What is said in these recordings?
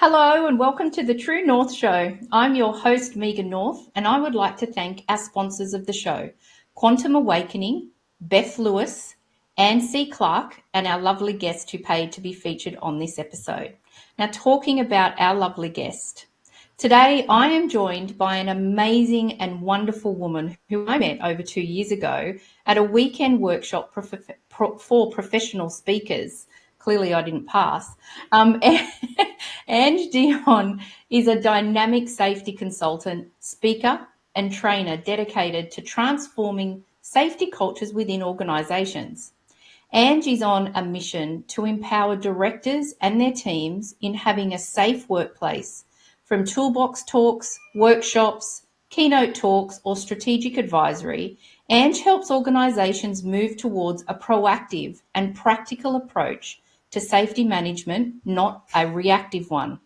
Hello and welcome to the True North Show. I'm your host, Megan North, and I would like to thank our sponsors of the show, Quantum Awakening, Beth Lewis, Anne C. Clark, and our lovely guest who paid to be featured on this episode. Now, talking about our lovely guest. Today, I am joined by an amazing and wonderful woman who I met over 2 years ago at a weekend workshop for professional speakers. Clearly, I didn't pass. Ange Dion is a dynamic safety consultant, speaker, and trainer dedicated to transforming safety cultures within organisations. Ange is on a mission to empower directors and their teams in having a safe workplace. From toolbox talks, workshops, keynote talks, or strategic advisory, Ange helps organisations move towards a proactive and practical approach to safety management, not a reactive one.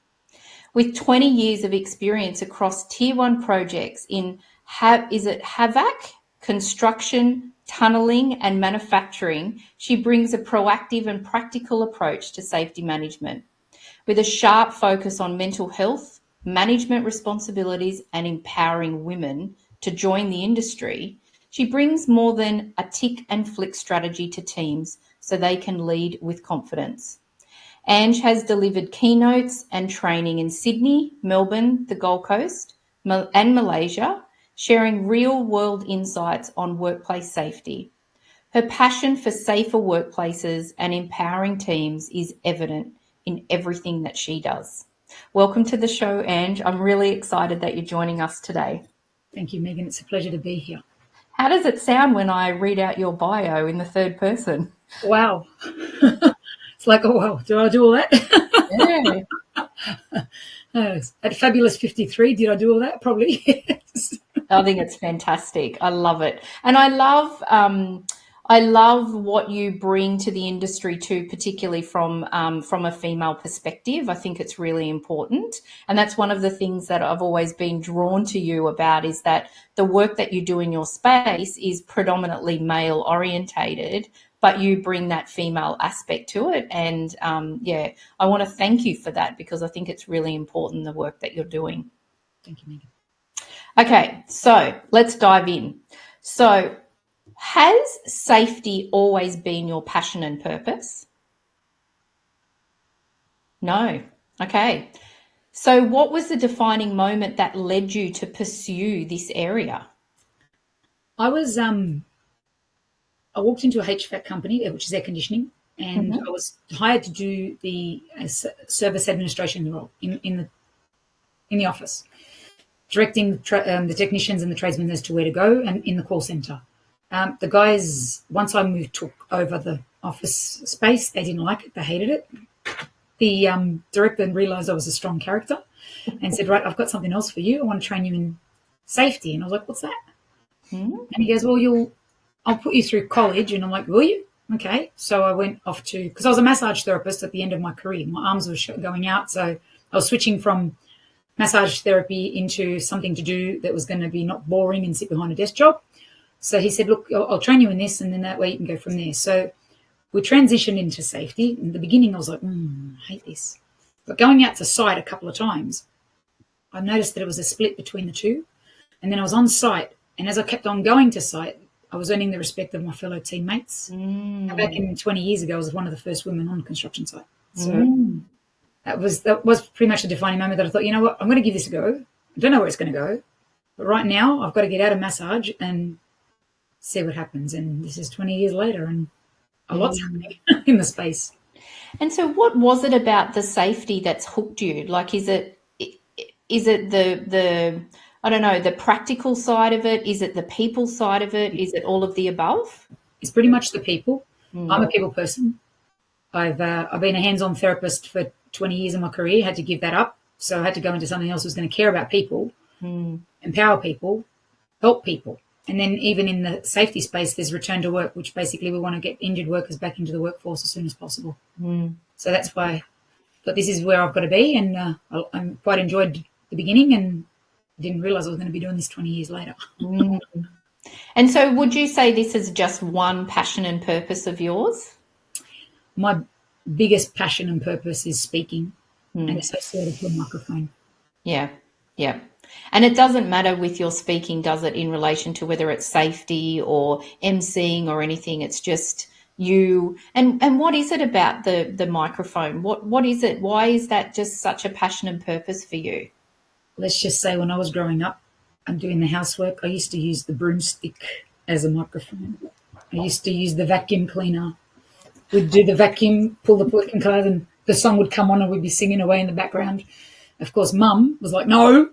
With 20 years of experience across Tier 1 projects in HVAC, construction, tunnelling and manufacturing, she brings a proactive and practical approach to safety management. With a sharp focus on mental health, management responsibilities and empowering women to join the industry, she brings more than a tick and flick strategy to teams so they can lead with confidence. Ange has delivered keynotes and training in Sydney, Melbourne, the Gold Coast, and Malaysia, sharing real-world insights on workplace safety. Her passion for safer workplaces and empowering teams is evident in everything that she does. Welcome to the show, Ange. I'm really excited that you're joining us today. Thank you, Megan. It's a pleasure to be here. How does it sound when I read out your bio in the third person? Wow. It's like, oh, wow, do I do all that? Yeah. At Fabulous 53, did I do all that? Probably, yes. I think it's fantastic. I love it. And I love what you bring to the industry too, particularly from a female perspective. I think it's really important. And that's one of the things that I've always been drawn to you about, is that the work that you do in your space is predominantly male orientated, but you bring that female aspect to it. And I want to thank you for that, because I think it's really important, the work that you're doing. Thank you, Megan. Okay, so let's dive in. So, has safety always been your passion and purpose? No. Okay. So what was the defining moment that led you to pursue this area? I walked into a HVAC company, which is air conditioning, and I was hired to do the service administration role in the office, directing the technicians and the tradesmen as to where to go, and in the call centre. The guys, once I took over the office space, they didn't like it. They hated it. The director realised I was a strong character and said, right, I've got something else for you. I want to train you in safety. And I was like, what's that? And he goes, well, I'll put you through college. And I'm like, will you? Okay. So I went off because I was a massage therapist at the end of my career. My arms were going out. So I was switching from massage therapy into something to do that was going to be not boring and sit behind a desk job. So he said, look, I'll train you in this, and then that way you can go from there. So we transitioned into safety. In the beginning, I was like, I hate this. But going out to site a couple of times, I noticed that it was a split between the two. And then I was on site. And as I kept on going to site, I was earning the respect of my fellow teammates. And back in 20 years ago, I was one of the first women on a construction site. So that was pretty much the defining moment that I thought, you know what, I'm going to give this a go. I don't know where it's going to go. But right now, I've got to get out of massage and see what happens. And this is 20 years later, and a lot's happening in the space. And so what was it about the safety that's hooked you? Like, is it the I don't know, the practical side of it? Is it the people side of it? Is it all of the above? It's pretty much the people. I'm a people person. I've been a hands-on therapist for 20 years in my career, had to give that up. So I had to go into something else that was going to care about people, empower people, help people. And then even in the safety space, there's return to work, which basically we want to get injured workers back into the workforce as soon as possible. So that's why but this is where I've got to be. And I quite enjoyed the beginning and didn't realise I was going to be doing this 20 years later. And so would you say this is just one passion and purpose of yours? My biggest passion and purpose is speaking. and associated to a microphone. Yeah, yeah. And it doesn't matter with your speaking, does it, in relation to whether it's safety or emceeing or anything? It's just you. And what is it about the microphone? What is it? Why is that just such a passion and purpose for you? Let's just say when I was growing up and doing the housework, I used to use the broomstick as a microphone. I used to use the vacuum cleaner. We'd do the vacuum, pull the vacuum card, and the song would come on and we'd be singing away in the background. Of course, Mum was like, no,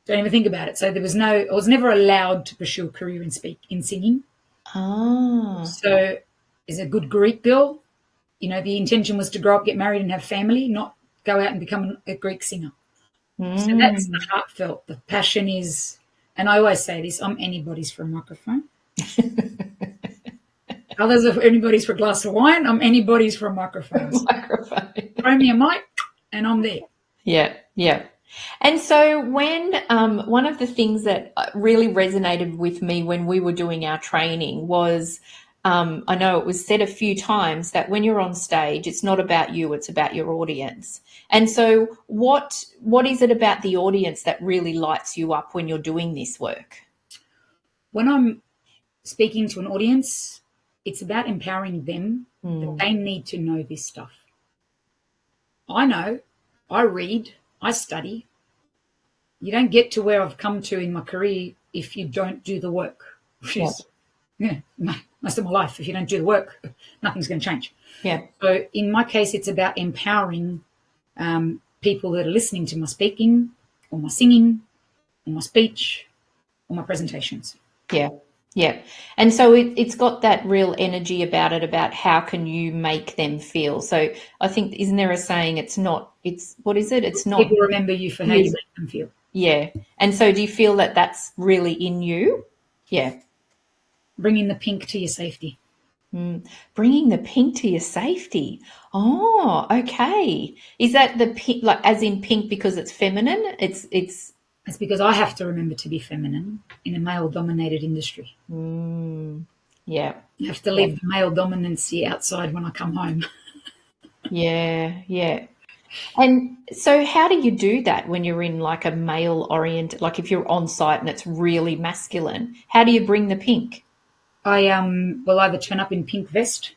don't even think about it. So I was never allowed to pursue a career in singing. Ah, So as a good Greek girl, the intention was to grow up, get married and have family, not go out and become a Greek singer. So that's the heartfelt. The passion is, and I always say this, I'm anybody's for a microphone. Others are anybody's for a glass of wine. I'm anybody's for a microphone. microphone. Throw me a mic and I'm there. Yeah, yeah. And so when one of the things that really resonated with me when we were doing our training was, I know it was said a few times that when you're on stage, it's not about you, it's about your audience. And so what is it about the audience that really lights you up when you're doing this work? When I'm speaking to an audience, it's about empowering them that they need to know this stuff. I know, I read, I study. You don't get to where I've come to in my career if you don't do the work, which is most of my life. If you don't do the work, nothing's going to change. Yeah. So in my case, it's about empowering people that are listening to my speaking or my singing or my speech or my presentations. Yeah. Yeah. And so it's got that real energy about it, about how can you make them feel. So I think, isn't there a saying, what is it? It's not. People remember you for how you make them feel. Yeah. And so do you feel that that's really in you? Yeah. Bringing the pink to your safety. Bringing the pink to your safety. Oh, okay. Is that the pink, like as in pink because it's feminine? It's because I have to remember to be feminine in a male-dominated industry. Yeah. You have to leave the male dominancy outside when I come home. Yeah, yeah. And so how do you do that when you're in like a male oriented, like if you're on site and it's really masculine, how do you bring the pink? I will either turn up in pink vest,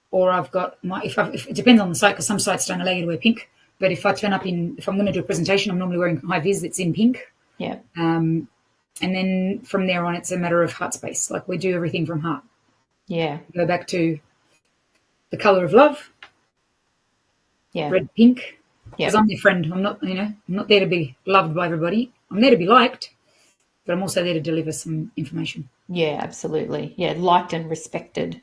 or I've got if it depends on the site, because some sites don't allow you to wear pink. But if I'm going to do a presentation, I'm normally wearing high vis that's in pink. Yeah. And then from there on, it's a matter of heart space. Like we do everything from heart. Yeah. Go back to the color of love. Yeah. Red, pink. Yeah. Because I'm their friend. I'm not there to be loved by everybody. I'm there to be liked, but I'm also there to deliver some information. Yeah, absolutely. Yeah, liked and respected.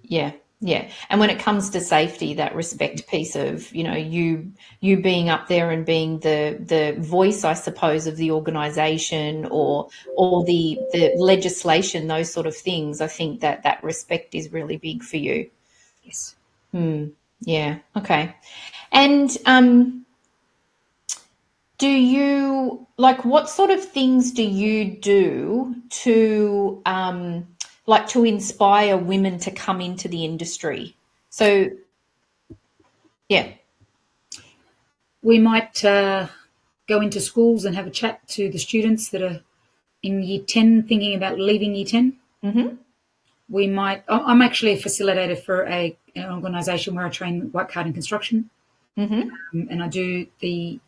Yeah, yeah. And when it comes to safety, that respect piece of, you being up there and being the voice, I suppose, of the organisation or the legislation, those sort of things, I think that respect is really big for you. Yes. Yeah. Okay. And do you what sort of things do you do to to inspire women to come into the industry? So, yeah. We might go into schools and have a chat to the students that are in year 10 thinking about leaving year 10. Mm-hmm. I'm actually a facilitator for an organisation where I train white card in construction. Mm-hmm. And I do the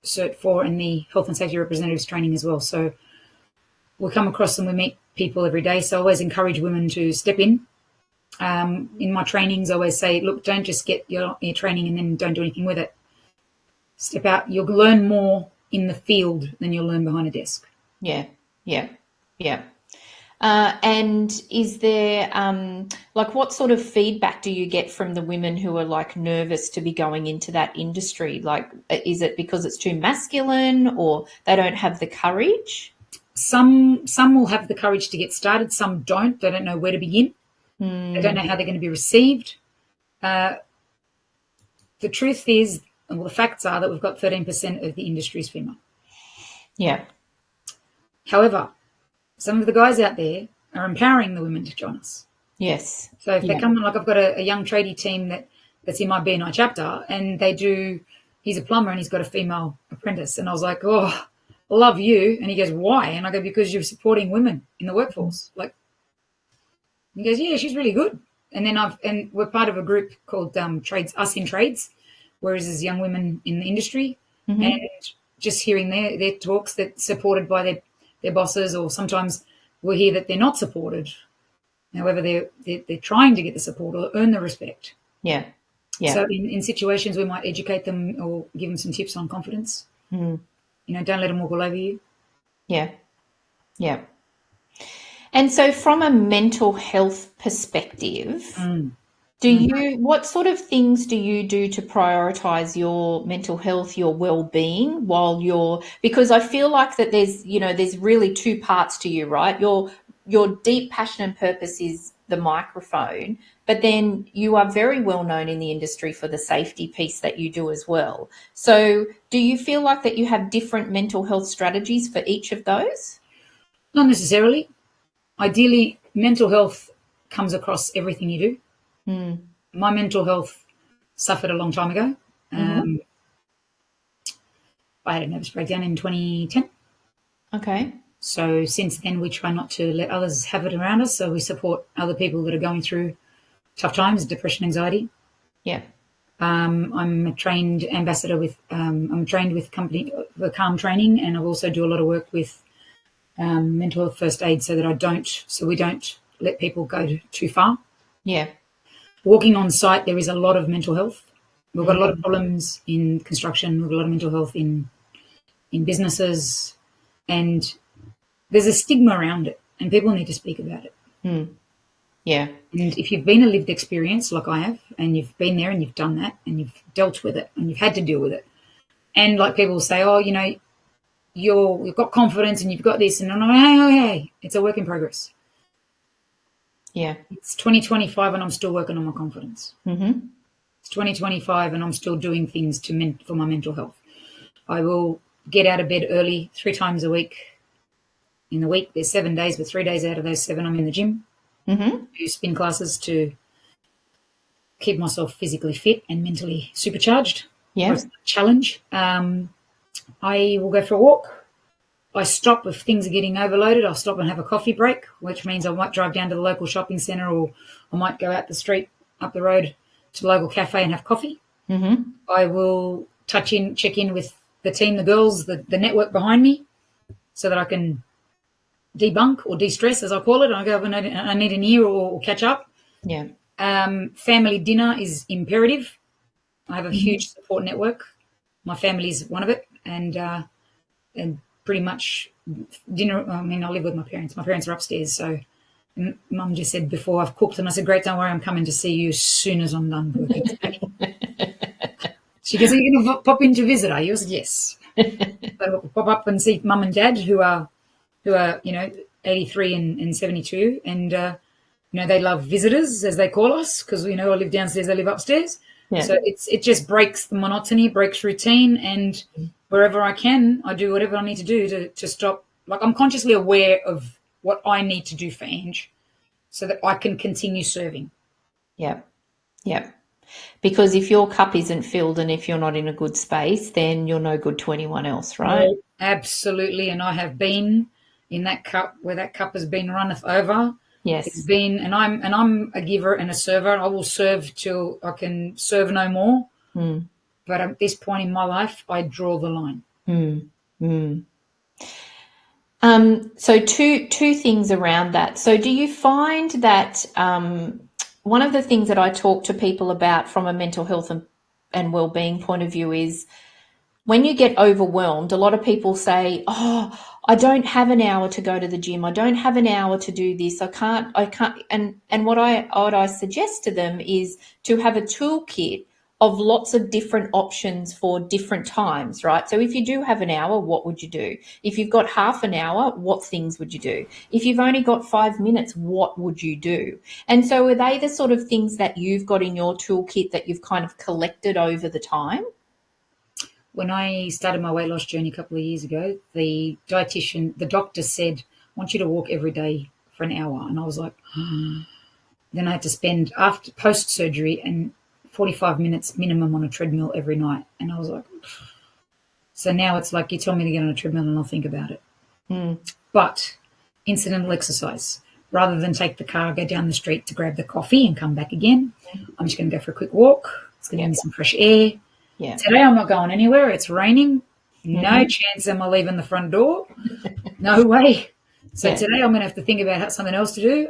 Cert 4 and the health and safety representatives training as well. So we come across and we meet people every day. So I always encourage women to step in. In my trainings, I always say, look, don't just get your training and then don't do anything with it. Step out. You'll learn more in the field than you'll learn behind a desk. Yeah, yeah, yeah. And is there, what sort of feedback do you get from the women who are nervous to be going into that industry? Is it because it's too masculine or they don't have the courage? Some will have the courage to get started. Some don't. They don't know where to begin. They don't know how they're going to be received. The truth is, the facts are that we've got 13% of the industry is female. Yeah. However, some of the guys out there are empowering the women to join us. Yes. So if they come, I've got a young tradie team that that's in my BNI chapter, and he's a plumber and he's got a female apprentice. And I was like, oh, love you. And he goes, why? And I go, because you're supporting women in the workforce. Like, he goes, yeah, she's really good. And then we're part of a group called Trades, Us in Trades, whereas there's young women in the industry, and just hearing their talks that supported by their bosses, or sometimes we'll hear that they're not supported. However, they're trying to get the support or earn the respect. Yeah. Yeah. So in situations, we might educate them or give them some tips on confidence. You know, don't let them walk all over you. Yeah. Yeah. And so from a mental health perspective, what sort of things do you do to prioritize your mental health, your well-being because I feel like that there's really two parts to you, right? Your deep passion and purpose is the microphone, but then you are very well known in the industry for the safety piece that you do as well. So do you feel like that you have different mental health strategies for each of those? Not necessarily. Ideally, mental health comes across everything you do. My mental health suffered a long time ago. I had a nervous breakdown in 2010. Okay. So since then, we try not to let others have it around us. So we support other people that are going through tough times, depression, anxiety. Yeah. I'm a trained ambassador I'm trained with company the Calm training, and I also do a lot of work with mental health first aid so we don't let people go too far. Yeah. Walking on site, there is a lot of mental health. We've got a lot of problems in construction. We've got a lot of mental health in businesses, and there's a stigma around it, and people need to speak about it. Yeah. And if you've been a lived experience like I have, and you've been there and you've done that and you've dealt with it and you've had to deal with it, and like people say, oh, you know, you've got confidence and you've got this, and I'm like, hey, it's a work in progress. Yeah. It's 2025 and I'm still working on my confidence. It's 2025 and I'm still doing things for my mental health. I will get out of bed early 3 times a week. In the week, there's 7 days, but 3 days out of those 7, I'm in the gym. Do spin classes to keep myself physically fit and mentally supercharged. Yeah. It's a challenge. I will go for a walk. I stop if things are getting overloaded. I'll stop and have a coffee break, which means I might drive down to the local shopping centre, or I might go out the street, up the road to the local cafe and have coffee. I will check in with the team, the girls, the network behind me, so that I can debunk or de-stress, as I call it. I go, I need an ear or catch up. Yeah. Family dinner is imperative. I have a huge support network. My family is one of it, and pretty much dinner. I mean, I live with my parents. My parents are upstairs, so Mum just said before, I've cooked, and I said, great, don't worry, I'm coming to see you as soon as I'm done working today. She goes, are you going to pop in to visit, are you? I said, yes. So pop up and see Mum and Dad, who are 83 and 72, and they love visitors, as they call us, because I live downstairs, they live upstairs. Yeah. So it just breaks the monotony, breaks routine, and wherever I can, I do whatever I need to do to stop. Like, I'm consciously aware of what I need to do for Ange so that I can continue serving. Yeah. Because if your cup isn't filled and if you're not in a good space, then you're no good to anyone else, right? No, absolutely. And I have been in that cup where that cup has been runneth over. Yes. It's been, and I'm a giver and a server. I will serve till I can serve no more. But at this point in my life, I draw the line. So two things around that. So do you find that one of the things that I talk to people about from a mental health and well-being point of view is when you get overwhelmed, a lot of people say, oh, I don't have an hour to go to the gym. I don't have an hour to do this. I can't. And what I suggest to them is to have a toolkit of lots of different options for different times, right? So if you do have an hour, what would you do? If you've got half an hour, what things would you do? If you've only got 5 minutes, what would you do? And so are they the sort of things that you've got in your toolkit that you've kind of collected over the time? When I started my weight loss journey a couple of years ago, the doctor said, I want you to walk every day for an hour. And I was like, Then I had to spend post-surgery and 45 minutes minimum on a treadmill every night. And I was like, so now it's like you tell me to get on a treadmill and I'll think about it. But incidental exercise, rather than take the car, go down the street to grab the coffee and come back again, I'm just going to go for a quick walk. It's going to give me some fresh air. Yeah. Today I'm not going anywhere. It's raining. No chance am I leaving the front door. No way. So today I'm going to have to think about something else to do.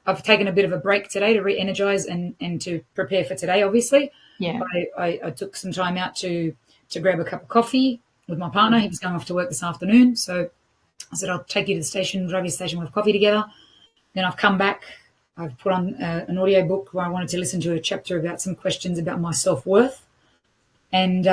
I've taken a bit of a break today to re-energize and to prepare for today, obviously. Yeah. I took some time out to grab a cup of coffee with my partner. He was going off to work this afternoon. So I said, I'll take you to the station, drive you to the station, we'll have coffee together. Then I've come back. I've put on an audio book where I wanted to listen to a chapter about some questions about my self-worth. And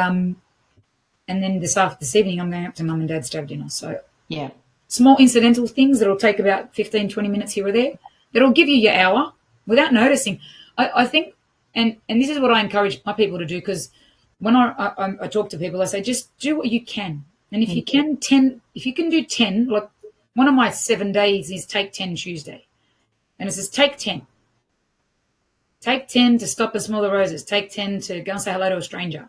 then this evening I'm going up to mum and dad's to have dinner. So yeah, small incidental things that'll take about 15, 20 minutes here or there that'll give you your hour without noticing. I think, and this is what I encourage my people to do, because when I talk to people, I say, just do what you can. And if you can do 10, like one of my 7 days is Take 10 Tuesday. And it says, take 10. Take 10 to stop and smell the roses. Take 10 to go and say hello to a stranger.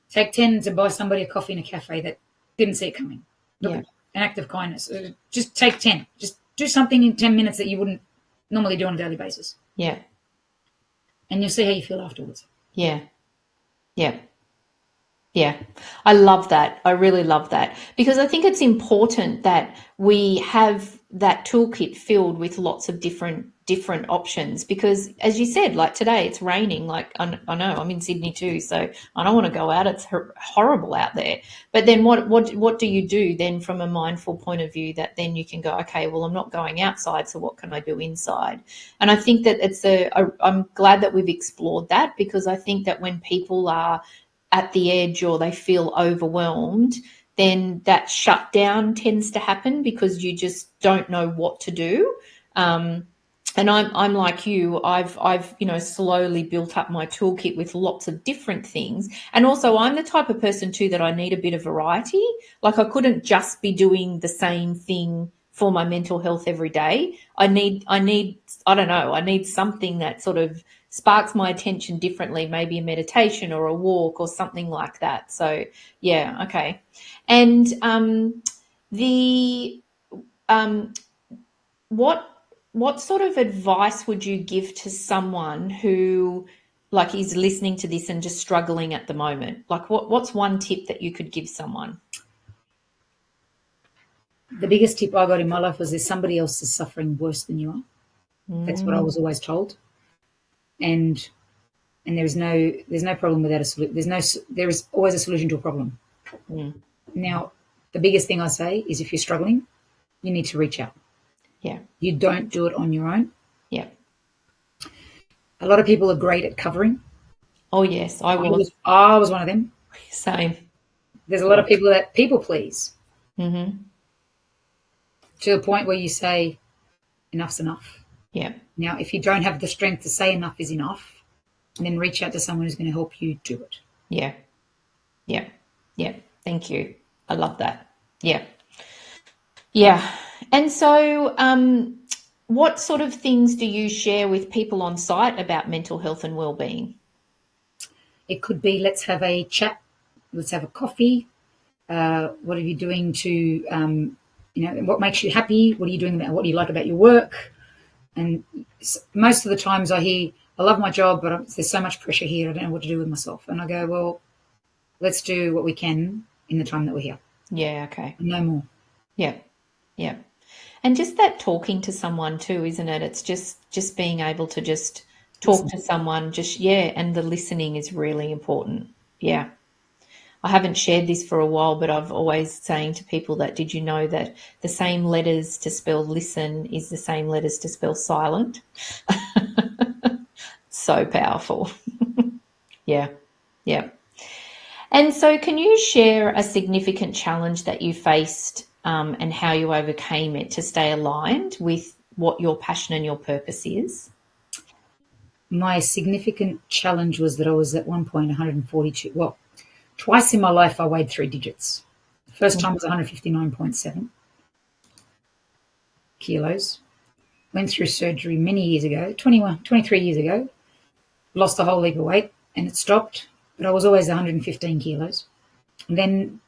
Take 10 to buy somebody a coffee in a cafe that didn't see it coming. An act of kindness. Just take 10. Just do something in 10 minutes that you wouldn't normally do on a daily basis. Yeah. And you'll see how you feel afterwards. Yeah. Yeah. Yeah, I love that. I really love that, because I think it's important that we have that toolkit filled with lots of different options, because as you said, like today it's raining. Like I know I'm in Sydney too, so I don't want to go out. It's horrible out there. But then what do you do then from a mindful point of view, that then you can go, okay, well, I'm not going outside, so what can I do inside? And I think that I'm glad that we've explored that, because I think that when people are at the edge or they feel overwhelmed, then that shutdown tends to happen because you just don't know what to do. And I'm like you. I've slowly built up my toolkit with lots of different things. And also I'm the type of person too that I need a bit of variety. Like I couldn't just be doing the same thing for my mental health every day. I need something that sort of sparks my attention differently, maybe a meditation or a walk or something like that. So yeah, okay. And what sort of advice would you give to someone who like is listening to this and just struggling at the moment? Like what's one tip that you could give someone? The biggest tip I got in my life was, there's somebody else is suffering worse than you are. That's what I was always told. And there's no problem without a solution. There is always a solution to a problem. Now, the biggest thing I say is, if you're struggling, you need to reach out. Yeah. You don't do it on your own. Yeah. A lot of people are great at covering. Oh yes, I was one of them. Same. There's a lot of people that people please. To the point where you say, enough's enough. Yeah. Now, if you don't have the strength to say enough is enough, then reach out to someone who's going to help you do it. Yeah. Yeah. Yeah. Thank you. I love that. Yeah. Yeah. And so what sort of things do you share with people on site about mental health and wellbeing? It could be, let's have a chat. Let's have a coffee. What are you doing to, what makes you happy? What are you doing? What do you like about your work? And most of the times I hear, I love my job, but there's so much pressure here, I don't know what to do with myself. And I go, well, let's do what we can in the time that we're here. Yeah, okay. No more. Yeah, yeah. And just that talking to someone too, isn't it? It's just being able to just talk to someone, and the listening is really important. Yeah. I haven't shared this for a while, but I've always saying to people that, did you know that the same letters to spell listen is the same letters to spell silent? So powerful. Yeah. Yeah. And so can you share a significant challenge that you faced and how you overcame it to stay aligned with what your passion and your purpose is? My significant challenge was that I was at one point 142. Well, twice in my life I weighed 3 digits. The first time was 159.7 kilos. Went through surgery many years ago, 23 years ago. Lost a whole heap of weight. and it stopped, but I was always 115 kilos. And then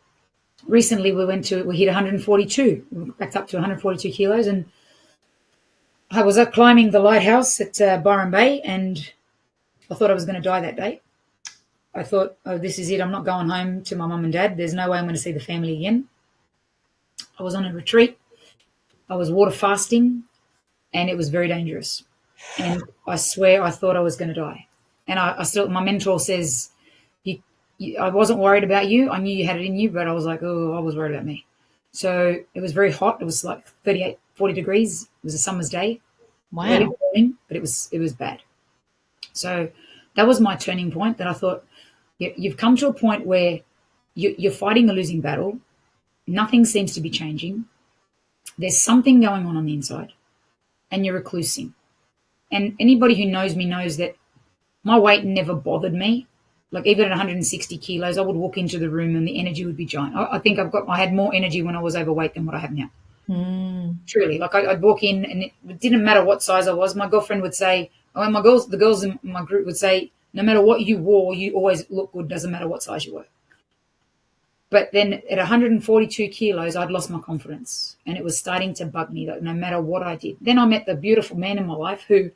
recently we hit 142. We backed up to 142 kilos, and I was up climbing the lighthouse at Byron Bay, and I thought I was going to die that day. I thought, oh, this is it. I'm not going home to my mum and dad. There's no way I'm going to see the family again. I was on a retreat. I was water fasting, and it was very dangerous. And I swear I thought I was going to die. And I still, my mentor says, I wasn't worried about you. I knew you had it in you, but I was like, oh, I was worried about me. So it was very hot. It was like 38, 40 degrees. It was a summer's day. Wow. Early morning, but it was bad. So that was my turning point, that I thought, you've come to a point where you're fighting a losing battle. Nothing seems to be changing. There's something going on the inside, and you're reclusing. And anybody who knows me knows that my weight never bothered me. Like even at 160 kilos, I would walk into the room and the energy would be giant. I think I had more energy when I was overweight than what I have now. Truly. Like I'd walk in and it didn't matter what size I was. My girlfriend would say, the girls in my group would say, no matter what you wore, you always look good. Doesn't matter what size you were. But then at 142 kilos, I'd lost my confidence, and it was starting to bug me that no matter what I did. Then I met the beautiful man in my life who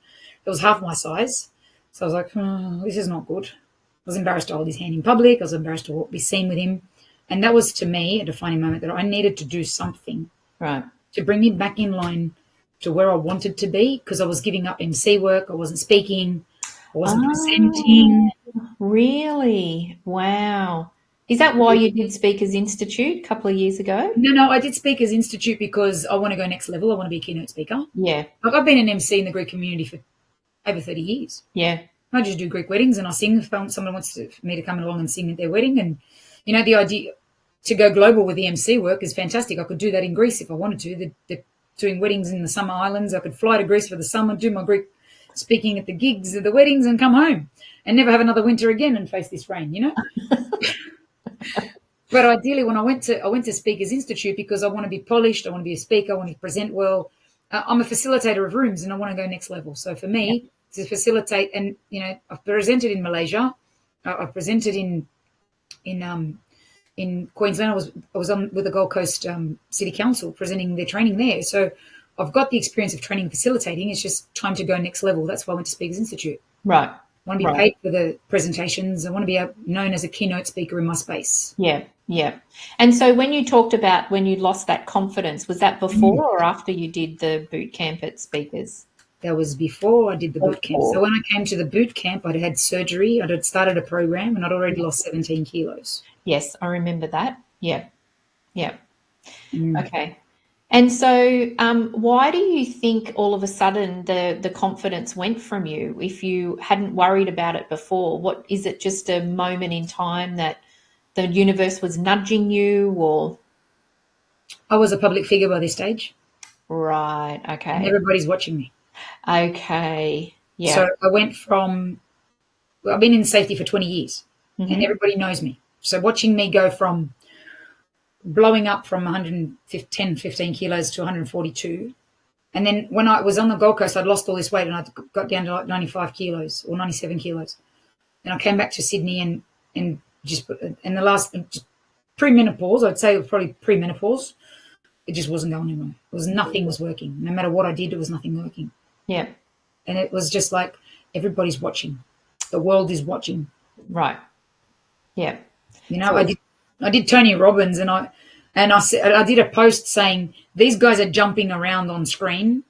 was half my size. So I was like, oh, this is not good. I was embarrassed to hold his hand in public. I was embarrassed to be seen with him. And that was, to me, a defining moment that I needed to do something to bring me back in line to where I wanted to be, because I was giving up MC work. I wasn't speaking. I wasn't presenting. Really? Wow. Is that why you did Speakers Institute a couple of years ago? No, I did Speakers Institute because I want to go next level. I want to be a keynote speaker. Yeah. Like I've been an MC in the Greek community for over 30 years. Yeah. I just do Greek weddings and I sing if someone wants me to come along and sing at their wedding. And, the idea to go global with the MC work is fantastic. I could do that in Greece if I wanted to. They're doing weddings in the summer islands. I could fly to Greece for the summer, do my Greek speaking at the gigs at the weddings and come home and never have another winter again and face this rain, But ideally, when I went to Speakers Institute because I want to be polished, I want to be a speaker, I want to present well. I'm a facilitator of rooms and I want to go next level. So for me to facilitate, and I've presented in Malaysia, I've presented in Queensland. I was on with the Gold Coast City Council presenting their training there. So I've got the experience of training and facilitating. It's just time to go next level. That's why I went to Speakers Institute. Right. I want to be paid for the presentations. I want to be known as a keynote speaker in my space. Yeah, yeah. And so when you talked about when you lost that confidence, was that before or after you did the boot camp at Speakers? That was before I did the boot camp. So when I came to the boot camp, I'd had surgery. I'd started a program and I'd already lost 17 kilos. Yes, I remember that. Yeah, yeah. Okay. And so why do you think all of a sudden the confidence went from you if you hadn't worried about it before? What is it, just a moment in time that the universe was nudging you, or? I was a public figure by this stage. Right, okay. And everybody's watching me. Okay, yeah. So I went from, I've been in safety for 20 years and everybody knows me. So watching me go from blowing up from 110, 15 kilos to 142. And then when I was on the Gold Coast, I'd lost all this weight and I got down to like 95 kilos or 97 kilos. Then I came back to Sydney and just in the last pre-menopause, I'd say it was probably pre-menopause, it just wasn't going anywhere. Nothing was working. No matter what I did, there was nothing working. Yeah. And it was just like everybody's watching. The world is watching. Right. Yeah. I did Tony Robbins and I did a post saying these guys are jumping around on screen.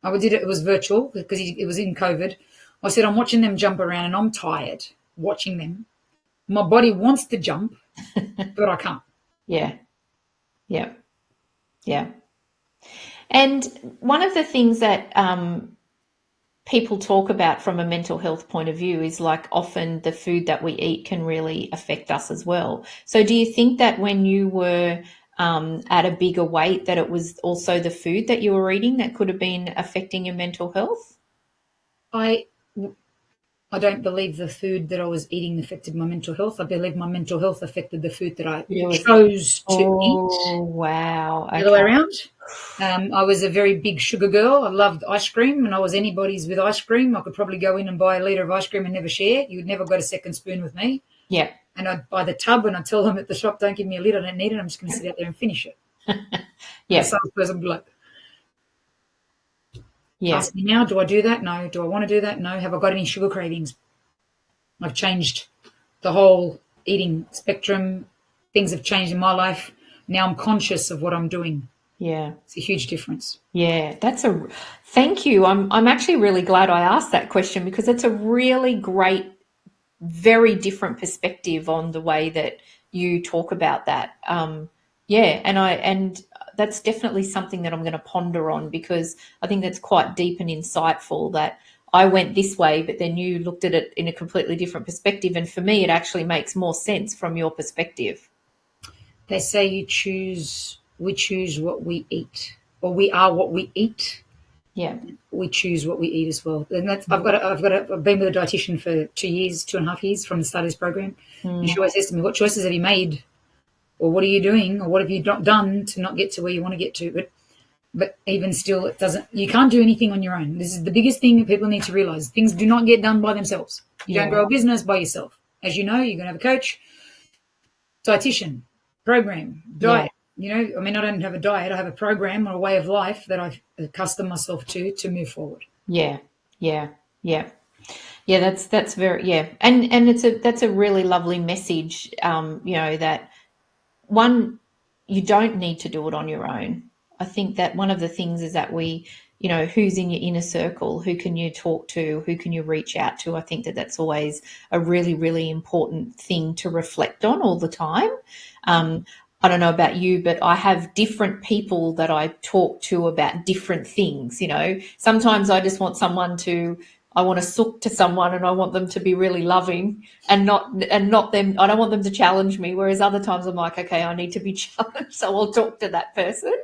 It was virtual because it was in COVID. I said I'm watching them jump around and I'm tired watching them. My body wants to jump, but I can't. Yeah. Yeah. Yeah. And one of the things that people talk about from a mental health point of view is like often the food that we eat can really affect us as well. So do you think that when you were at a bigger weight that it was also the food that you were eating that could have been affecting your mental health? I I don't believe the food that I was eating affected my mental health. I believe my mental health affected the food that I chose to eat. Oh, wow. The other way Okay. around. I was a very big sugar girl. I loved ice cream, and I was anybody's with ice cream. I could probably go in and buy a litre of ice cream and never share. You would never got a second spoon with me. Yeah. And I'd buy the tub, and I'd tell them at the shop, don't give me a litre, I don't need it. I'm just going to sit out there and finish it. Yeah. The salesperson would be like, Yeah. ask me now, do I do that? No. Do I want to do that? No. Have I got any sugar cravings? I've changed the whole eating spectrum. Things have changed in my life. Now I'm conscious of what I'm doing. Yeah. It's a huge difference. Yeah, thank you. I'm actually really glad I asked that question because it's a really great, very different perspective on the way that you talk about that. Yeah, and that's definitely something that I'm going to ponder on because I think that's quite deep and insightful that I went this way, but then you looked at it in a completely different perspective. And for me, it actually makes more sense from your perspective. They say we choose what we eat, or we are what we eat. Yeah. We choose what we eat as well. And that's, I've been with a dietitian for 2.5 years from the start of this program. And she always says to me, what choices have you made? Or what are you doing? Or what have you not done to not get to where you want to get to? But even still, you can't do anything on your own. This is the biggest thing that people need to realize. Things do not get done by themselves. You don't grow a business by yourself. As you know, you're going to have a coach, dietitian, program, diet. You know, I mean, I don't have a diet. I have a program or a way of life that I've accustomed myself to move forward. Yeah. That's very, and that's a really lovely message. That one, you don't need to do it on your own. I think that one of the things is that who's in your inner circle, who can you talk to, who can you reach out to? I think that that's always a really, really important thing to reflect on all the time. I don't know about you, but I have different people that I talk to about different things. Sometimes I just want I want to sook to someone and I want them to be really loving and not them. I don't want them to challenge me. Whereas other times I'm like, okay, I need to be challenged. So I'll talk to that person.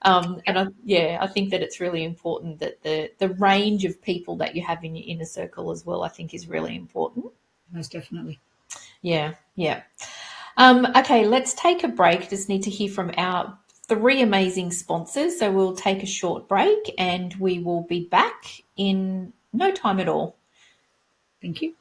I think that it's really important that the range of people that you have in your inner circle as well, I think is really important. Most definitely. Yeah. Okay, let's take a break. Just need to hear from our 3 amazing sponsors. So we'll take a short break and we will be back in no time at all. Thank you.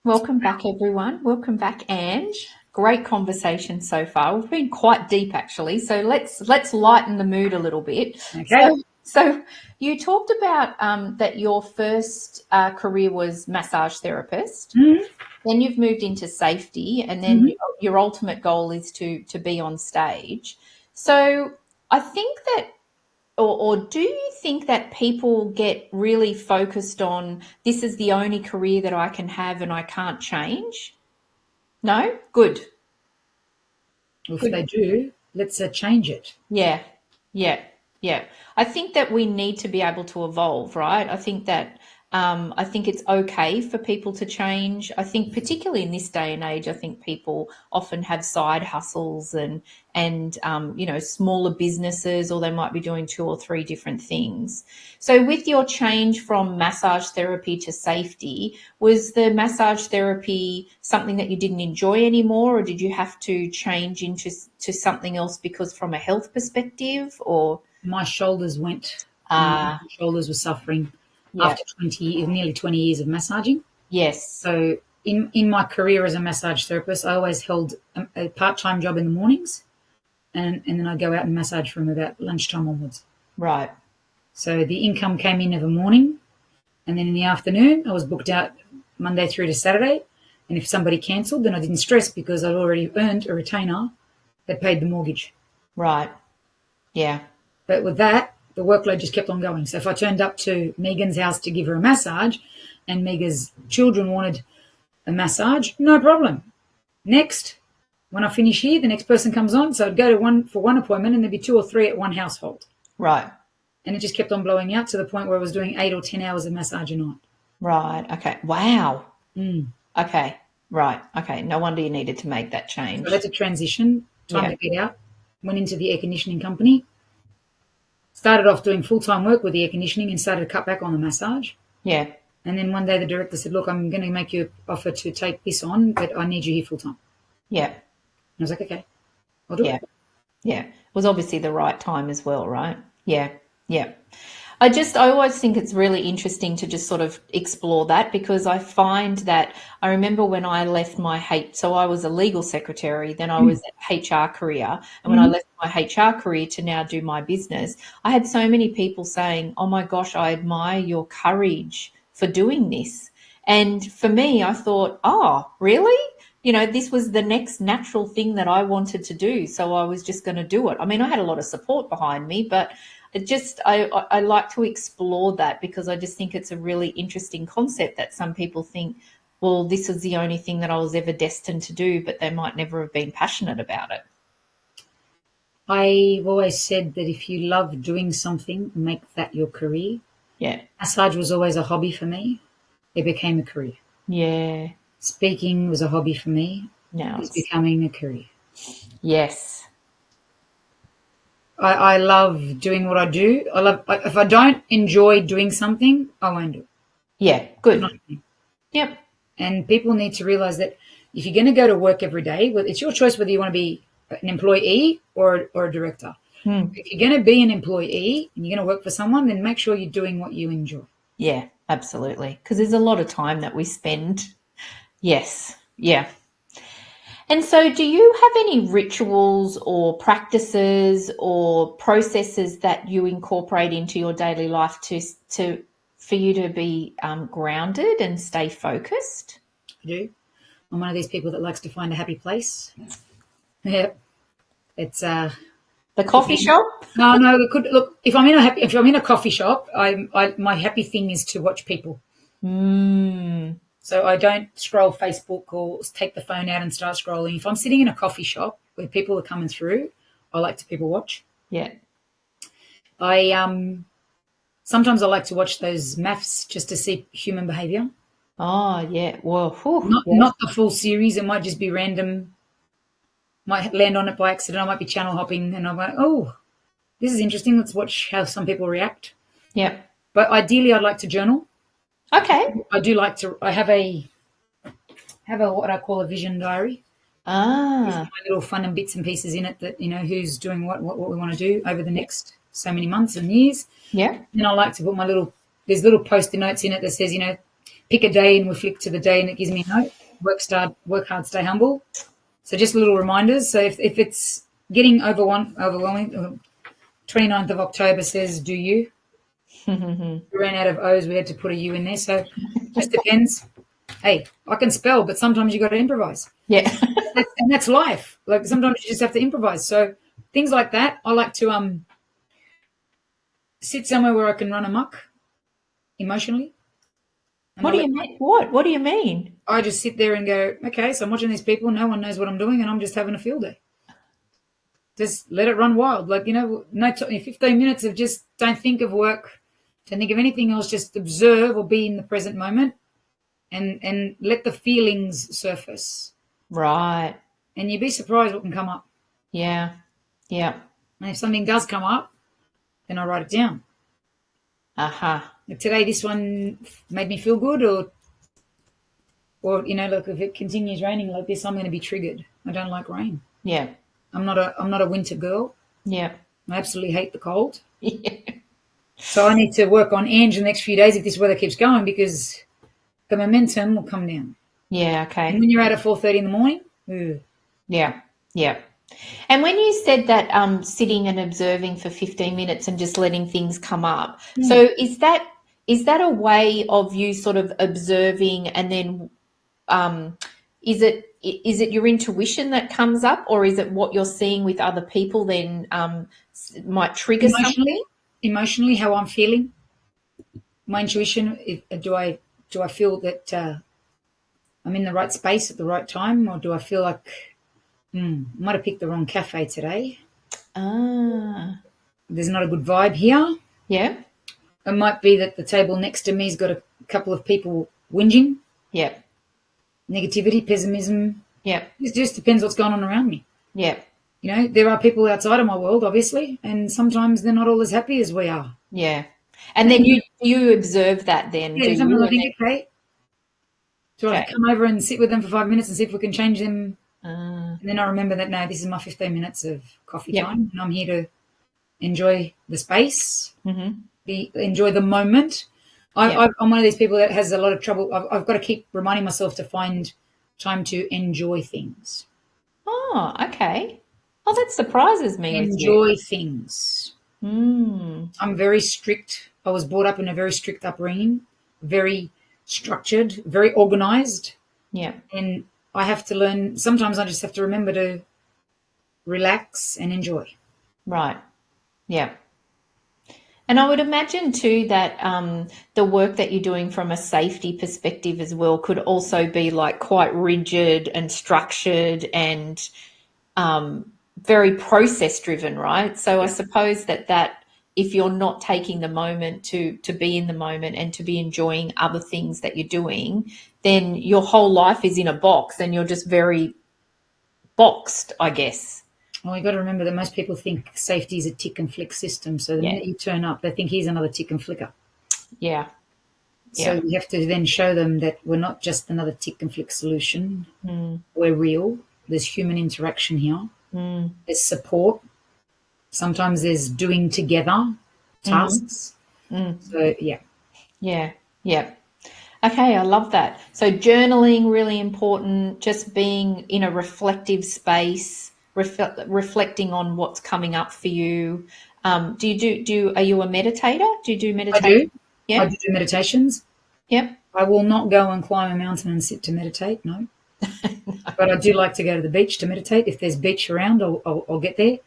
Welcome back, everyone. Welcome back, Ange. Great conversation so far. We've been quite deep, actually. So let's lighten the mood a little bit. Okay. So you talked about that your first career was massage therapist. Mm-hmm. Then you've moved into safety, and then your ultimate goal is to be on stage. So I think that, or do you think that people get really focused on this is the only career that I can have and I can't change? No? Good. If Good. they do, let's change it. Yeah, yeah, yeah. I think that we need to be able to evolve, right? I think it's okay for people to change. I think particularly in this day and age, I think people often have side hustles and smaller businesses, or they might be doing two or three different things. So with your change from massage therapy to safety, was the massage therapy something that you didn't enjoy anymore, or did you have to change into to something else because from a health perspective, or? My shoulders went. My Ah, shoulders were suffering yeah, after nearly 20 years of massaging. yes, So in my career as a massage therapist, I always held a part-time job in the mornings, and then I'd go out and massage from about lunchtime onwards. right, So the income came in of a morning, and then in the afternoon, I was booked out Monday through to Saturday. And if somebody cancelled, then I didn't stress because I'd already earned a retainer that paid the mortgage. right, yeah, But with that, the workload just kept on going. So if I turned up to Megan's house to give her a massage and Megan's children wanted a massage, no problem. Next, when I finish here, the next person comes on. So I'd go to one appointment and there'd be 2 or 3 at one household. right, And it just kept on blowing out to the point where I was doing 8 or 10 hours of massage a night. right. Okay, wow. Mm. Okay, right. Okay, no wonder you needed to make that So change. I had to transition, time Yeah, to get out, went into the air conditioning company, started off doing full-time work with the air conditioning and started to cut back on the massage. yeah, And then one day the director said, look, I'm going to make you an offer to take this on, but I need you here full-time. yeah, And I was like, okay, I'll do yeah, it. yeah. It was obviously the right time as well, right? Yeah, yeah. I always think it's really interesting to just sort of explore that, because I find that I remember when I left so I was a legal secretary, then I was at HR career. And when I Mm-hmm. left my HR career to now do my business, I had so many people saying, oh my gosh, I admire your courage for doing this. And for me, I thought, oh, really? This was the next natural thing that I wanted to do. So I was just going to do it. I mean, I had a lot of support behind me, but I like to explore that, because I just think it's a really interesting concept that some people think, well, this is the only thing that I was ever destined to do, but they might never have been passionate about it. I've always said that if you love doing something, make that your career. Yeah. Massage was always a hobby for me. It became a career. Yeah. Speaking was a hobby for me. Now It's it's, becoming a career. yes. I love doing what I do. If I don't enjoy doing something, I won't do it. Yeah. Not Good. me. Yep. And people need to realize that if you're going to go to work every day, well, it's your choice whether you want to be an employee or a director. If you're going to be an employee and you're going to work for someone, then make sure you're doing what you enjoy. Yeah, absolutely. Because there's a lot of time that we spend. Yes. Yeah. And so, do you have any rituals or practices or processes that you incorporate into your daily life for you to be grounded and stay focused? I do. I'm one of these people that likes to find a happy place. Yeah, it's The coffee shop? no. It could look if I'm in a coffee shop. My happy thing is to watch people. Mm, So I don't scroll Facebook or take the phone out and start scrolling. If I'm sitting in a coffee shop where people are coming through, I like to people watch. yeah. I sometimes I like to watch those maths just to see human behaviour. Oh, yeah. Well, whew, Not the full series. It might just be random. Might land on it by accident. I might be channel hopping, and I'm like, oh, this is interesting. Let's watch how some people react. yeah. But ideally, I'd like to journal. Okay. I do like to. I have a what I call a vision diary. There's Ah, my little fun and bits and pieces in it that who's doing what we want to do over the next so many months and years. yeah. And I like to put there's little post-it notes in it that says pick a day and we flick to the day and it gives me a note. Work hard, stay humble. So just little reminders. So if it's getting overwhelming, 29th of October says do you. We ran out of O's. We had to put a U in there. So just depends. Hey, I can spell, but sometimes you got to improvise. Yeah. And that's life. Like sometimes you just have to improvise. So things like that. I like to sit somewhere where I can run amok emotionally. And What do you mean? What do you mean? I just sit there and go, okay, so I'm watching these people. No one knows what I'm doing, and I'm just having a field day. just let it run wild. Like, no 15 minutes of just don't think of work, don't think of anything else, just observe or be in the present moment and let the feelings surface. Right. And you'd be surprised what can come up. Yeah. Yeah. And if something does come up, then I write it down. Uh-huh. Like today, this one made me feel good, or look, if it continues raining like this, I'm going to be triggered. I don't like rain. Yeah. I'm not a winter girl. Yeah. I absolutely hate the cold. Yeah. So I need to work on Ange the next few days if this weather keeps going, because the momentum will come down. Yeah, okay. And when you're out at 4:30 in the morning, yeah, yeah. And when you said that sitting and observing for 15 minutes and just letting things come up, so is that a way of you sort of observing, and then is it your intuition that comes up, or is it what you're seeing with other people then might trigger something? Emotionally, how I'm feeling, my intuition. Do I feel that I'm in the right space at the right time, or do I feel like I might have picked the wrong cafe today? There's not a good vibe here. Yeah. It might be that the table next to me's got a couple of people whinging. Yeah. Negativity, pessimism. Yeah. It just depends what's going on around me. Yeah. There are people outside of my world, obviously, and sometimes they're not all as happy as we are. Yeah. And then you observe that then, yeah, do sometimes you? I think, okay, do I come over and sit with them for 5 minutes and see if we can change them? And then I remember that, no, this is my 15 minutes of coffee time, and I'm here to enjoy the space, enjoy the moment. I'm one of these people that has a lot of trouble. I've got to keep reminding myself to find time to enjoy things. Oh, okay. Oh, that surprises me. Enjoy things. I'm very strict. I was brought up in a very strict upbringing, very structured, very organized. Yeah. And I have to learn. Sometimes I just have to remember to relax and enjoy. Right. Yeah. And I would imagine too that the work that you're doing from a safety perspective as well could also be like quite rigid and structured and very process driven, right? So I suppose that if you're not taking the moment to be in the moment and to be enjoying other things that you're doing, then your whole life is in a box and you're just very boxed, I guess. Well, you've got to remember that most people think safety is a tick and flick system. So the minute you turn up, they think here's another tick and flicker. Yeah. So you have to then show them that we're not just another tick and flick solution. We're real. There's human interaction here. There's support. Sometimes there's doing together tasks. So, yeah. Yeah. Yeah. Okay, I love that. So journaling, really important, just being in a reflective space, reflecting on what's coming up for you. Are you a meditator? Do you do meditation? I do. Yeah. I do meditations. Yep. I will not go and climb a mountain and sit to meditate, no. But I do like to go to the beach to meditate. If there's beach around, I'll get there.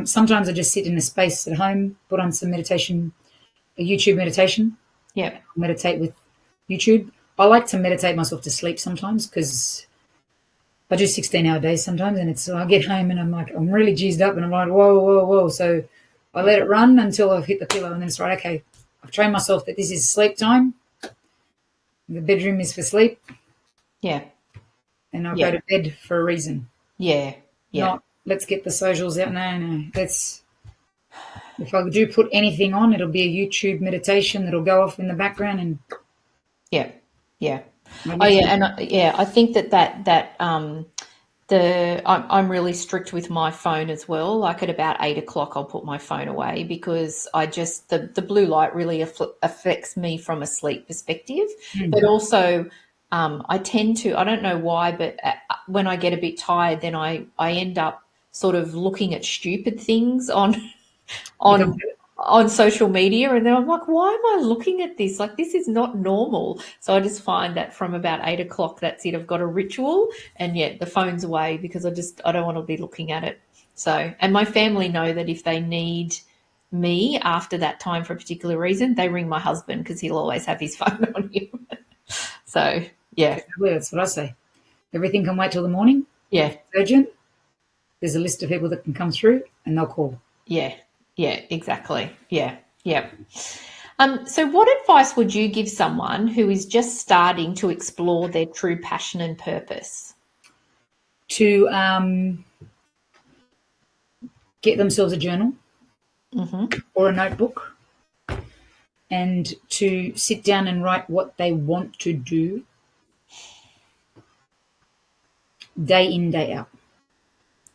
Sometimes I just sit in a space at home, put on some meditation, a YouTube meditation. Yeah. Meditate with YouTube. I like to meditate myself to sleep sometimes because I do 16-hour days sometimes, and I get home and I'm really juiced up and I'm like, whoa, whoa, whoa. So I let it run until I've hit the pillow, and then it's right, okay, I've trained myself that this is sleep time. The bedroom is for sleep. Yeah. And I'll go to bed for a reason. Yeah. Yeah. Not let's get the socials out. No. If I do put anything on, it'll be a YouTube meditation that'll go off in the background and yeah. Oh yeah, and I think that I'm really strict with my phone as well. Like at about 8 o'clock, I'll put my phone away because the blue light really affects me from a sleep perspective. But also, I tend to, I don't know why, but when I get a bit tired, then I end up sort of looking at stupid things on social media, and then I'm like, why am I looking at this? Like, this is not normal. So I just find that from about 8 o'clock, that's it. I've got a ritual, and the phone's away because I don't want to be looking at it. So, and my family know that if they need me after that time for a particular reason, they ring my husband because he'll always have his phone on him. So, yeah. That's what I say. Everything can wait till the morning. Yeah. Urgent. there's a list of people that can come through and they'll call. Yeah, exactly. Yeah. So what advice would you give someone who is just starting to explore their true passion and purpose? To get themselves a journal or a notebook and to sit down and write what they want to do day in, day out.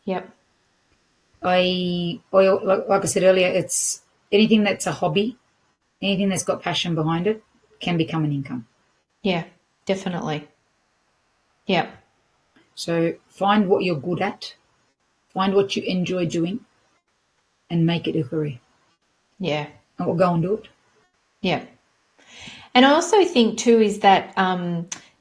Yep. Like I said earlier, it's anything that's a hobby, anything that's got passion behind it can become an income. Yeah, definitely. Yeah. So find what you're good at, find what you enjoy doing, and make it a career. Yeah. And we'll go and do it. Yeah. And I also think too is that,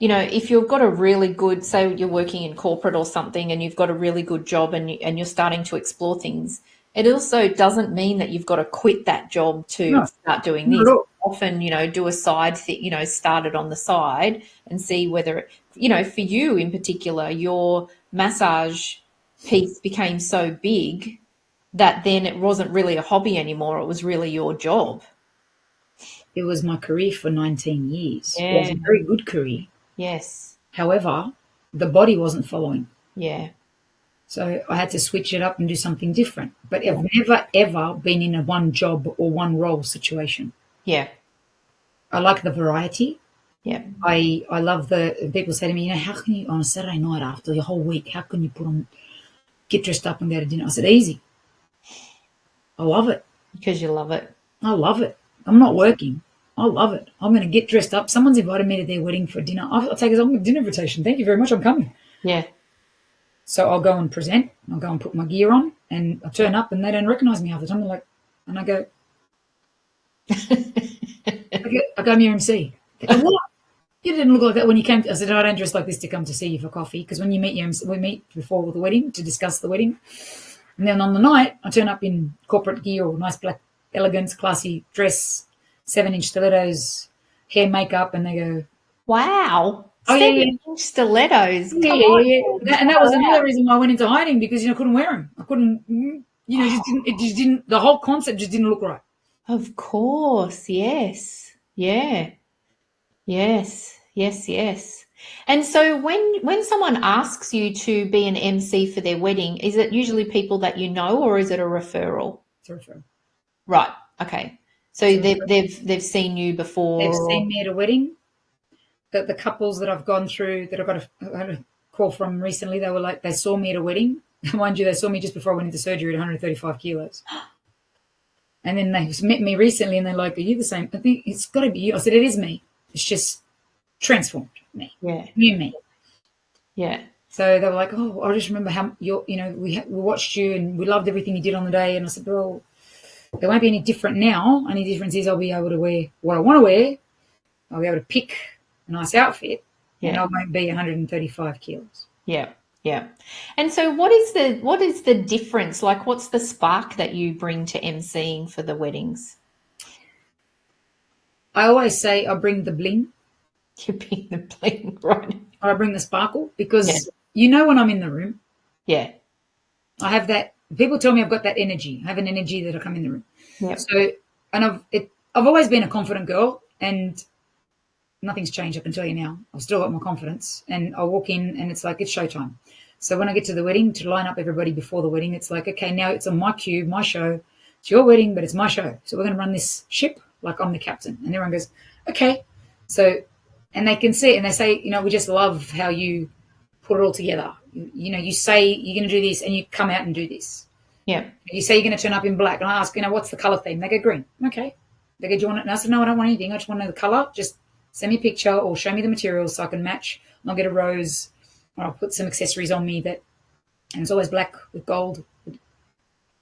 if you've got a really good, say you're working in corporate or something and you've got a really good job and you're starting to explore things, it also doesn't mean that you've got to quit that job to start doing this. Often, do a side thing, start it on the side and see whether, for you in particular, your massage piece became so big that then it wasn't really a hobby anymore. It was really your job. It was my career for 19 years. Yeah. It was a very good career. Yes. However, the body wasn't following. Yeah. So I had to switch it up and do something different. But I've never, ever been in a one job or one role situation. Yeah. I like the variety. Yeah. I love people say to me, how can you, on a Saturday night after the whole week, how can you get dressed up and go to dinner? I said, easy. I love it. Because you love it. I love it. I'm not working. I love it. I'm going to get dressed up. Someone's invited me to their wedding for dinner. I'll take it as a dinner invitation. Thank you very much. I'm coming. Yeah. So I'll go and present. I'll go and put my gear on and I turn up and they don't recognize me half the time. They're like, and I go, I go, I'm your MC. They go, what? You didn't look like that when you came. I said, I don't dress like this to come to see you for coffee. Because when you meet we meet before the wedding to discuss the wedding. And then on the night, I turn up in corporate gear or nice black, elegant, classy dress, 7-inch stilettos, hair, makeup, and they go, wow. Oh, 7-inch stilettos. Yeah. And that was another reason why I went into hiding because, I couldn't wear them. I couldn't, it just didn't, the whole concept just didn't look right. Of course. Yes. Yeah. Yes. And so when someone asks you to be an MC for their wedding, is it usually people that you know or is it a referral? It's a referral. Right. Okay. So they've seen you before. They've seen me at a wedding. The couples that I've gone through that I had a call from recently, they were like, they saw me at a wedding. Mind you, they saw me just before I went into surgery at 135 kilos. And then they met me recently and they're like, are you the same? I think it's got to be you. I said, it is me. It's just transformed me. Yeah. New me. Yeah. So they were like, oh, I just remember how we watched you and we loved everything you did on the day. And I said, well, there won't be any different now. Only difference is I'll be able to wear what I want to wear. I'll be able to pick a nice outfit and I won't be 135 kilos. Yeah. Yeah. And so what is the difference? Like, what's the spark that you bring to emceeing for the weddings? I always say I bring the bling. You bring the bling, right? I bring the sparkle because when I'm in the room. Yeah. I have that. People tell me I've got that energy. I have an energy that I come in the room. Yeah. So, and I've always been a confident girl and nothing's changed, I can tell you now. I've still got my confidence and I walk in and it's like, it's showtime. So when I get to the wedding to line up everybody before the wedding, it's like, okay, now it's on my cue, my show. It's your wedding, but it's my show. So we're going to run this ship like I'm the captain. And everyone goes, okay. So, and they can see it and they say, we just love how you put it all together. You say you're going to do this and you come out and do this. Yeah. You say you're going to turn up in black and I ask, what's the color theme? They go green. Okay. They go, do you want it? And I said, no, I don't want anything. I just want to know the color. Just send me a picture or show me the materials so I can match. And I'll get a rose or I'll put some accessories on me and it's always black with gold with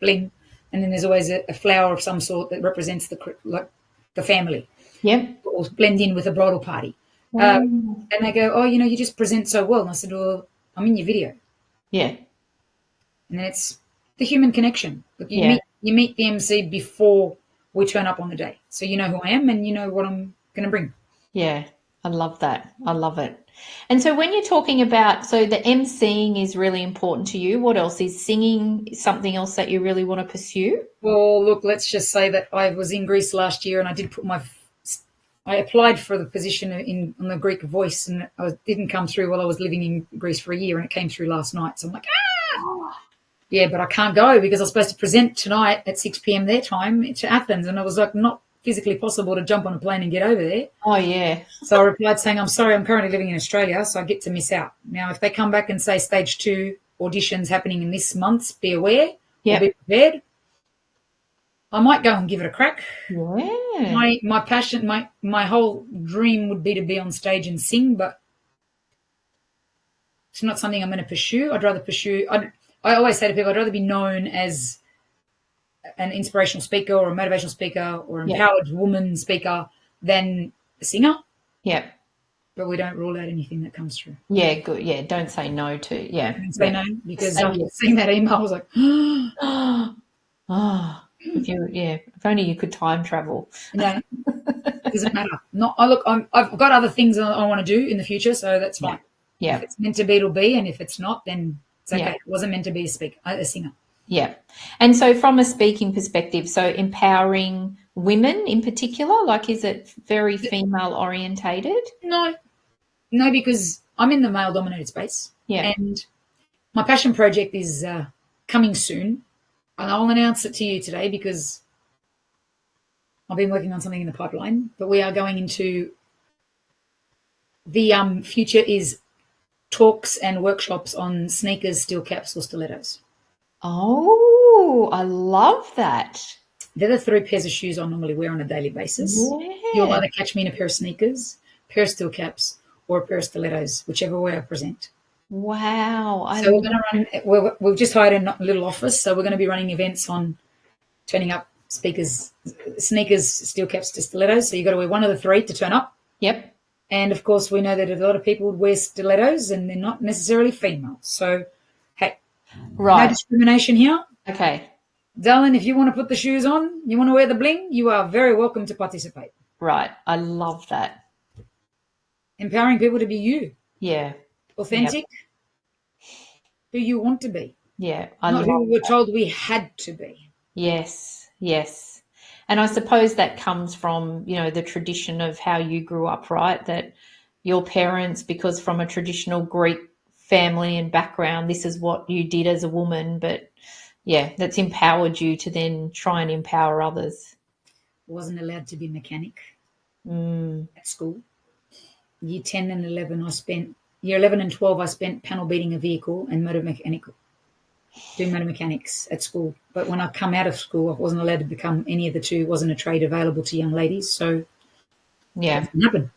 bling. And then there's always a flower of some sort that represents the family. Yep. Or blend in with a bridal party. And they go, oh, you just present so well. And I said, well, I'm in your video. Yeah. And then it's the human connection. Look, you meet the MC before we turn up on the day. So you know who I am and you know what I'm going to bring. Yeah, I love that. I love it. And so when you're talking about, so the emceeing is really important to you. What else? Is singing something else that you really want to pursue? Well, look, let's just say that I was in Greece last year and I did I applied for the position on the Greek Voice, and it didn't come through while I was living in Greece for a year, and it came through last night. So I'm like, yeah, but I can't go because I was supposed to present tonight at 6 p.m. their time to Athens, and I was like, not physically possible to jump on a plane and get over there. Oh, yeah. So I replied saying, I'm sorry, I'm currently living in Australia, so I get to miss out. Now, if they come back and say stage 2 auditions happening in this month, be aware or be prepared. I might go and give it a crack. Yeah. My passion, my whole dream would be to be on stage and sing, but it's not something I'm going to pursue. I'd rather pursue. I always say to people, I'd rather be known as an inspirational speaker or a motivational speaker or an empowered woman speaker than a singer. Yeah. But we don't rule out anything that comes through. Yeah, good. Yeah, don't say no to, Don't say no, because after seeing that email, I was like, if only you could time travel. No, it doesn't matter. I've got other things I want to do in the future, so that's fine. Yeah. If it's meant to be, it'll be, and if it's not, then it's okay. It wasn't meant to be a singer. Yeah. And so from a speaking perspective, so empowering women in particular, like, is it very female orientated? No, because I'm in the male dominated space. Yeah. And my passion project is coming soon. And I'll announce it to you today because I've been working on something in the pipeline, but we are going into the future is talks and workshops on sneakers, steel caps, or stilettos. Oh, I love that. They're the 3 pairs of shoes I normally wear on a daily basis. Yeah. You'll either catch me in a pair of sneakers, a pair of steel caps, or a pair of stilettos, whichever way I present. Wow. So we're going to run, we've just hired a little office, so we're going to be running events on turning up sneakers, steel caps to stilettos. So you've got to wear one of the 3 to turn up. Yep. And, of course, we know that a lot of people would wear stilettos and they're not necessarily female. So, hey, no discrimination here. Okay. Darling, if you want to put the shoes on, you want to wear the bling, you are very welcome to participate. Right. I love that. Empowering people to be you. Yeah. Authentic. Who you want to be. Yeah. Not who we were told we had to be. Yes. Yes. And I suppose that comes from, the tradition of how you grew up, right? That your parents, because from a traditional Greek family and background, this is what you did as a woman. But, yeah, that's empowered you to then try and empower others. Wasn't allowed to be a mechanic at school. Year 10 and 11, year 11 and 12, I spent panel beating a vehicle and doing motor mechanics at school. But when I come out of school, I wasn't allowed to become any of the 2. It wasn't a trade available to young ladies. So it doesn't happen.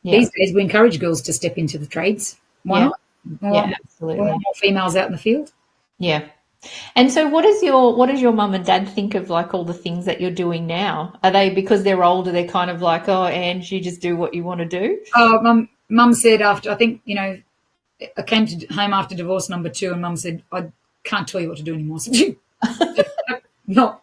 Yeah. These days we encourage girls to step into the trades. Why not? Absolutely. More females out in the field. Yeah. And so what does your mum and dad think of, like, all the things that you're doing now? Are they, because they're older, they're kind of like, oh, Ange, you just do what you want to do? Oh, mum said after, I think, I came home after divorce number 2 and mum said, I can't tell you what to do anymore. So, no.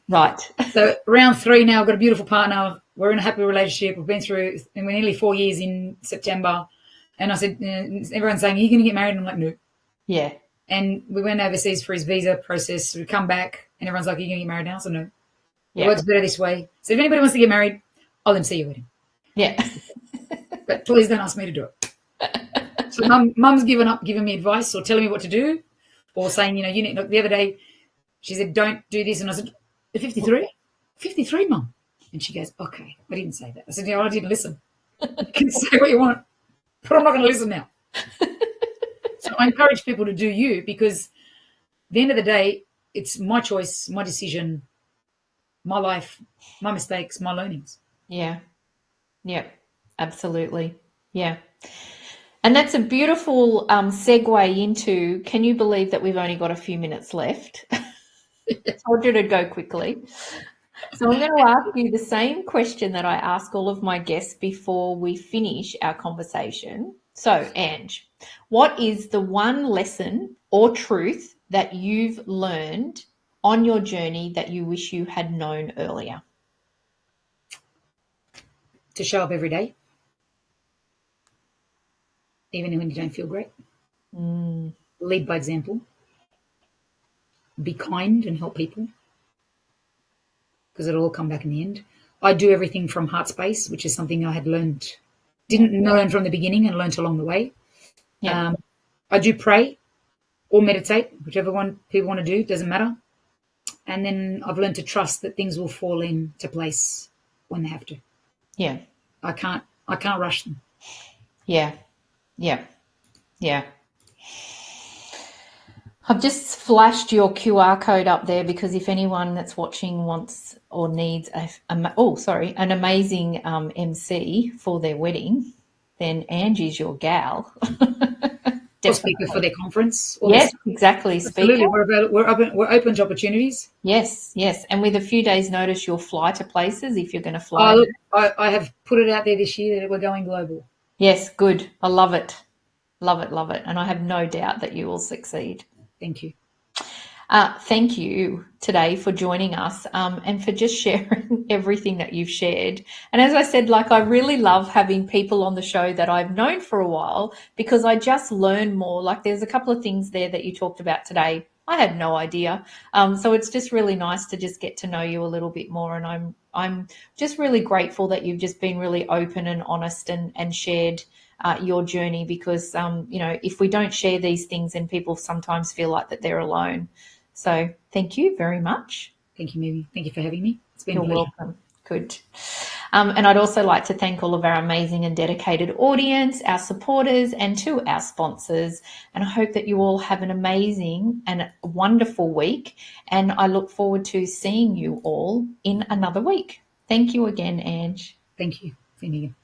Right. So round 3 now, I've got a beautiful partner. We're in a happy relationship. We've been through, and we're nearly 4 years in September. And I said, everyone's saying, are you going to get married? And I'm like, no. Yeah. And we went overseas for his visa process. We come back and everyone's like, are you going to get married now? So no. It works better this way. So if anybody wants to get married, I'll MC your wedding. Yeah. But please don't ask me to do it. So mum's giving me advice or telling me what to do, or saying, you need, look, the other day she said, don't do this. And I said, 53? 53, mum. And she goes, okay. I didn't say that. I said, I didn't listen. You can say what you want, but I'm not going to listen now. So I encourage people to do you, because at the end of the day, it's my choice, my decision, my life, my mistakes, my learnings. Yeah. Yeah, absolutely. Yeah. And that's a beautiful segue into, can you believe that we've only got a few minutes left? I told you to go quickly. So I'm going to ask you the same question that I ask all of my guests before we finish our conversation. So, Ange, what is the one lesson or truth that you've learned on your journey that you wish you had known earlier? to show up every day, even when you don't feel great. Lead by example. Be kind and help people, because it'll all come back in the end. I do everything from heart space, which is something I had didn't learn from the beginning and learned along the way. Yeah. I do pray or meditate, whichever one people want to do, doesn't matter. And then I've learned to trust that things will fall into place when they have to. Yeah. I can't rush them. Yeah. Yeah. Yeah. I've just flashed your QR code up there because if anyone that's watching wants or needs an amazing MC for their wedding, then Angie's your gal. Or speaker for their conference. Yes, exactly. Speaker. Absolutely. We're open to opportunities. Yes, yes. And with a few days' notice, you'll fly to places if you're going to fly. Look, I have put it out there this year that we're going global. Yes, good. I love it. Love it, love it. And I have no doubt that you will succeed. Thank you. Thank you today for joining us and for just sharing everything that you've shared. And as I said, I really love having people on the show that I've known for a while because I just learn more. There's a couple of things there that you talked about today. I had no idea. So it's just really nice to just get to know you a little bit more. And I'm just really grateful that you've just been really open and honest and shared your journey because, if we don't share these things, then people sometimes feel like that they're alone. So thank you very much. Thank you, Mimi. Thank you for having me. It's been a pleasure. You're welcome. Good. And I'd also like to thank all of our amazing and dedicated audience, our supporters, and to our sponsors. And I hope that you all have an amazing and wonderful week. And I look forward to seeing you all in another week. Thank you again, Ange. Thank you. See you again.